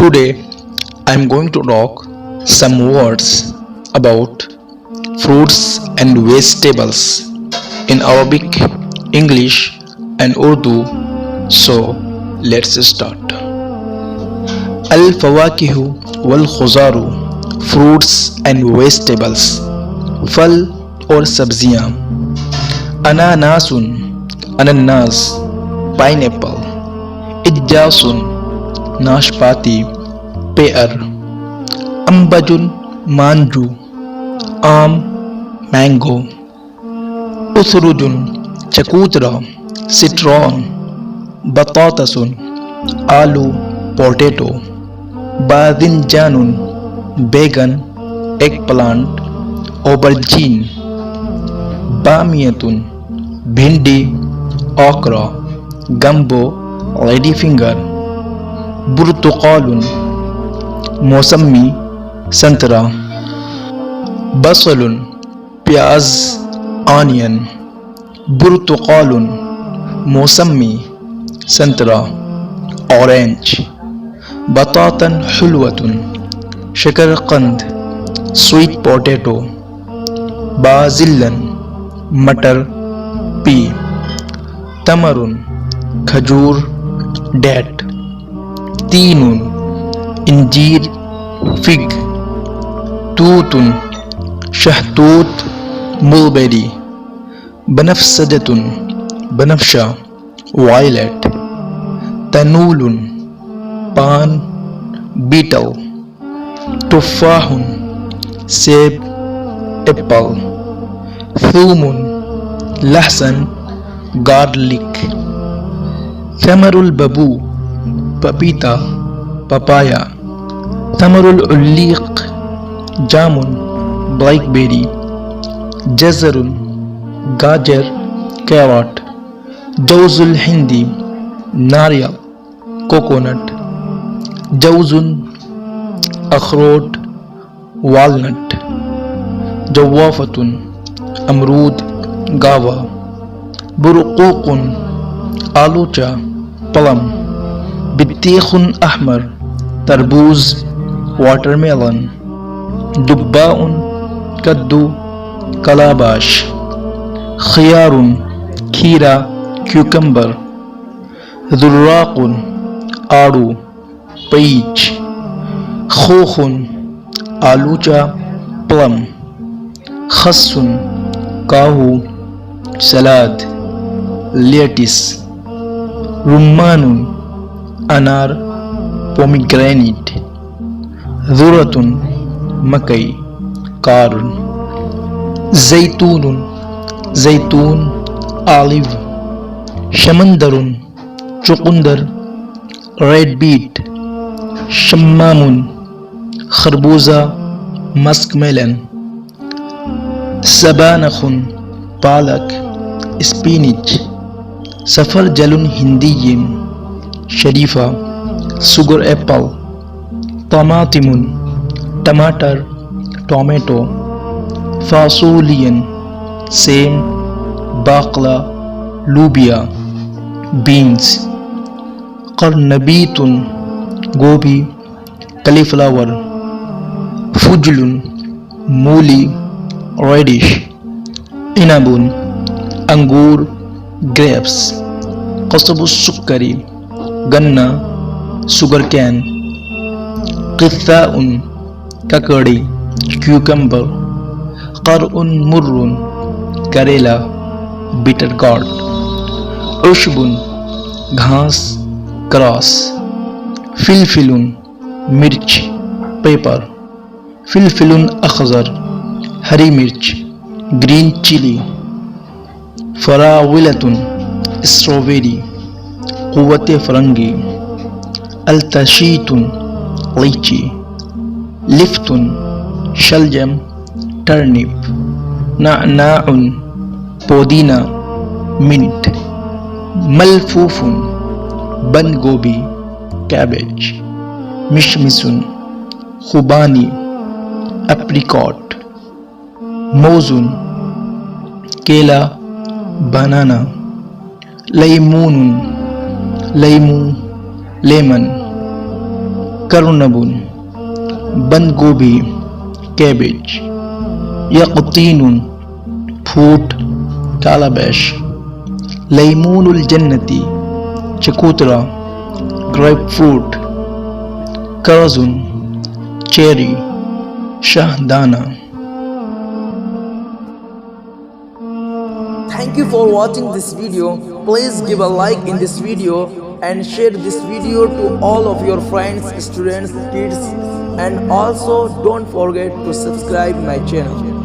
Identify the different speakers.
Speaker 1: Today I am going to talk some words about fruits and vegetables in Arabic, English and Urdu. So let's start. الفواكه والخضار fruits and vegetables. Phal or Sabziyan. اناناس pineapple. اجاس ناشپاتی pear. انبج مانجو آم mango. اثرج چکوترا citron. بطاطس آلو potato. باذنجان بیگن eggplant. aubergine. بامیت بھنڈی okra. Gumbo lady finger. برتقال موسمی سنترا. بصل پیاز onion. برتقال موسمی سنترا orange. بطاطا حلوة شکرقند sweet potato. بازلن مٹر پی. تمر کھجور date. تین انجیر فگ. توت شہتوت mulberry. بنفسجة بنفشہ violet. تنول پان beetle. تفاح سیب apple. ثوم لہسن garlic. ثمر الببو پپیتا پپایا. ثمر العلیق جامن بلیک بیری. جزر گاجر کیرٹ. جوز الہندی ناریل کوکونٹ. جوز اخروٹ والنٹ. جوافت امرود گاوا. برقوق آلوچا پلم. بطیخ احمر تربوز واٹر میلن. دباء کدو کلاباش. خیار کھیرا کیوکمبر. ذراق آڑو پیچ. خوخ آلوچا پلم. خس کاہو سلاد. لیٹس. رمان انار Pomegranate. ذرة مکئی کارن. زیتون زیتون olive. شمندر چقندر red beet. شمام خربوزہ مسک میلن. سبانخ پالک اسپینچ. سفرجل ہندی شریفہ sugar apple. طماطم ٹماٹر ٹومیٹو. فاصولین سیم باقلا لوبیا beans. قرنبیت گوبھی کلی فلاور. فجل مولی ریڈش. عنب انگور grapes. قصب السکری گنا sugar cane. قثاء ککڑی cucumber. قرء مر کریلا bitter gourd. عشب گھاس grass. فلفل مرچ pepper. فلفل اخضر ہری مرچ green chili. فراولة strawberry قوت فرنگی. التشیت لیچی. لفت شلجم ٹرنپ. نعناع پودینہ منٹ. ملفوف بند گوبھی کیبج. مشمس خوبانی اپریکاٹ. موز کیلا بنانا. لیمون لیمو لیمن. کرنبن بند گوبھی cabbage یقطین پھوٹ calabash لیمون الجنتی چکوترا grape fruit Curzon cherry شاہدانہ.
Speaker 2: Thank you for watching this video. Please give a like in this video and share this video to all of your friends, students, kids, and also don't forget to subscribe my channel.